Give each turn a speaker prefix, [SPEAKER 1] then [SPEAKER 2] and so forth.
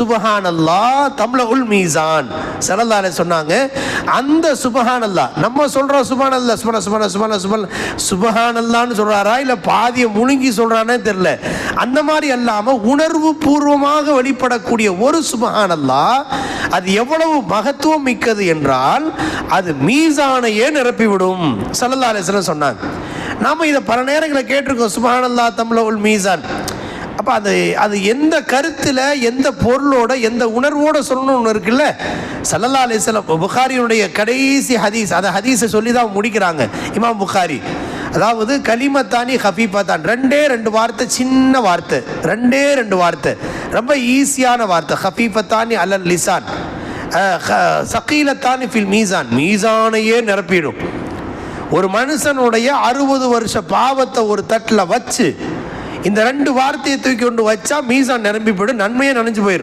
[SPEAKER 1] சுபஹானல்லாஹ் தம்லஉல் மீசான். ஸல்லல்லாஹு அலைஹி சொன்னாங்க, அந்த சுபஹானல்லாஹ் நம்ம சொல்றோம் சுபஹானல்லாஹ் சுபஹானல்லாஹ்னு சொல்றாரா இல்ல பாதியை முழுங்கி சொல்றானே தெரியல. அந்த மாதிரி அல்லாம உணர்வு பூர்வமாக வெளிப்படக்கூடிய ஒரு சுபஹானல்லாஹ் அது எவ்வளவு மகத்துவம் மிக்கது என்றால் அது மீசானையே நிரப்பிவிடும். ஸல்லல்லாஹு அலைஹி வஸல்லம் சொன்னாங்க. நாம இதை பல நேரங்களை கேட்டிருக்கோம், சுபஹானல்லாஹ் தம்லஉல் மீசான். அப்போ அது எந்த கருத்தில் எந்த பொருளோட எந்த உணர்வோடு சொல்லணும்னு ஒன்று இருக்குல்ல. ஸல்லல்லாஹு அலைஹி வஸல்லம் புகாரியுடைய கடைசி ஹதீஸ், அந்த ஹதீஸை சொல்லி தான் முடிக்கிறாங்க இமாம் புகாரி. அதாவது கலிமத்தானி ஹஃபீஃபத்தான், ரெண்டு வார்த்தை, சின்ன வார்த்தை, ரெண்டு வார்த்தை, ரொம்ப ஈஸியான வார்த்தை. ஹஃபீஃபத்தானி அலல் லிசான், சகீலத்தானி ஃபில் மீசான், மீசானையே நிரப்பிடும். ஒரு மனுஷனுடைய 60 வருஷ பாவத்தை ஒரு தட்டில் வச்சு இந்த 2 வார்த்தையை தூக்கி கொண்டு வச்சா மீசான் நிரம்பி போயிடும், நன்மையே நினைஞ்சு போயிடும்.